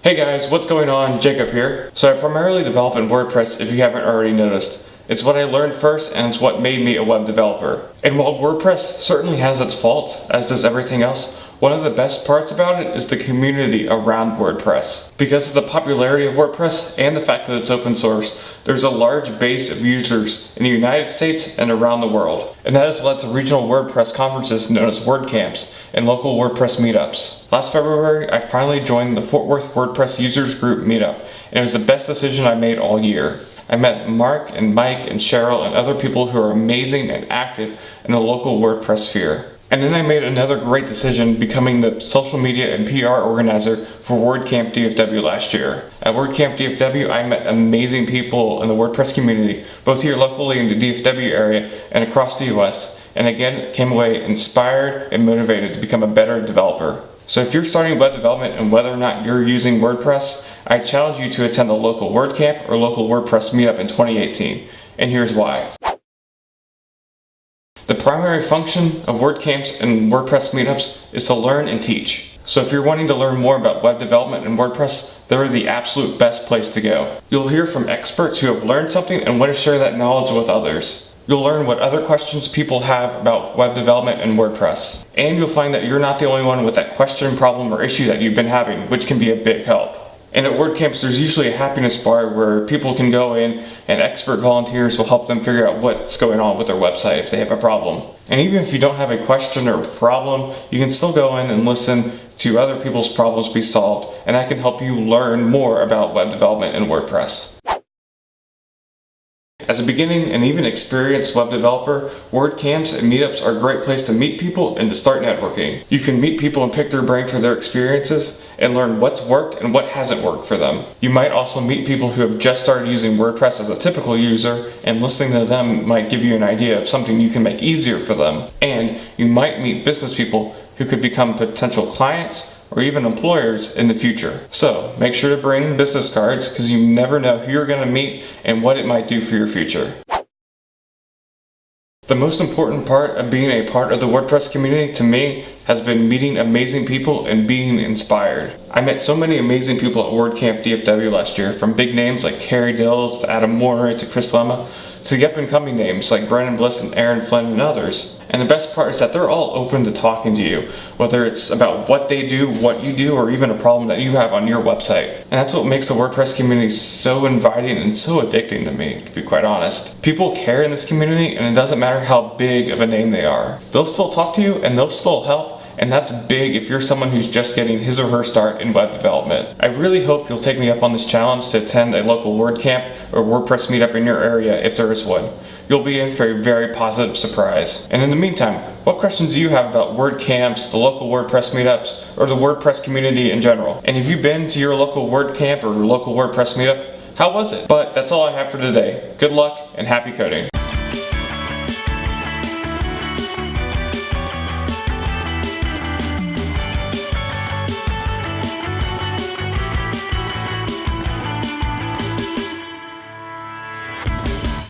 Hey guys, what's going on? Jacob here. So I primarily develop in WordPress if you haven't already noticed. It's what I learned first and it's what made me a web developer. And while WordPress certainly has its faults, as does everything else, one of the best parts about it is the community around WordPress. Because of the popularity of WordPress and the fact that it's open source, there's a large base of users in the United States and around the world. And that has led to regional WordPress conferences known as WordCamps and local WordPress meetups. Last February, I finally joined the Fort Worth WordPress Users Group meetup, and it was the best decision I made all year. I met Mark and Mike and Cheryl and other people who are amazing and active in the local WordPress sphere. And then I made another great decision, becoming the social media and PR organizer for WordCamp DFW last year. At WordCamp DFW, I met amazing people in the WordPress community, both here locally in the DFW area and across the US, and again came away inspired and motivated to become a better developer. So if you're starting web development and whether or not you're using WordPress, I challenge you to attend the local WordCamp or local WordPress meetup in 2018. And here's why. The primary function of WordCamps and WordPress meetups is to learn and teach. So if you're wanting to learn more about web development and WordPress, they're the absolute best place to go. You'll hear from experts who have learned something and want to share that knowledge with others. You'll learn what other questions people have about web development and WordPress. And you'll find that you're not the only one with that question, problem, or issue that you've been having, which can be a big help. And at WordCamps, there's usually a happiness bar where people can go in and expert volunteers will help them figure out what's going on with their website if they have a problem. And even if you don't have a question or problem, you can still go in and listen to other people's problems be solved, and that can help you learn more about web development and WordPress. As a beginning and even experienced web developer, WordCamps and meetups are a great place to meet people and to start networking. You can meet people and pick their brain for their experiences and learn what's worked and what hasn't worked for them. You might also meet people who have just started using WordPress as a typical user, and listening to them might give you an idea of something you can make easier for them. And you might meet business people who could become potential clients or even employers in the future. So make sure to bring business cards because you never know who you're going to meet and what it might do for your future. The most important part of being a part of the WordPress community to me has been meeting amazing people and being inspired. I met so many amazing people at WordCamp DFW last year, from big names like Carrie Dills to Adam Moore to Chris Lemma, to the up-and-coming names like Brandon Bliss and Aaron Flynn and others. And the best part is that they're all open to talking to you, whether it's about what they do, what you do, or even a problem that you have on your website. And that's what makes the WordPress community so inviting and so addicting to me, to be quite honest. People care in this community, and it doesn't matter how big of a name they are. They'll still talk to you and they'll still help. And that's big if you're someone who's just getting his or her start in web development. I really hope you'll take me up on this challenge to attend a local WordCamp or WordPress meetup in your area if there is one. You'll be in for a very positive surprise. And in the meantime, what questions do you have about WordCamps, the local WordPress meetups, or the WordPress community in general? And have you been to your local WordCamp or local WordPress meetup? How was it? But that's all I have for today. Good luck and happy coding.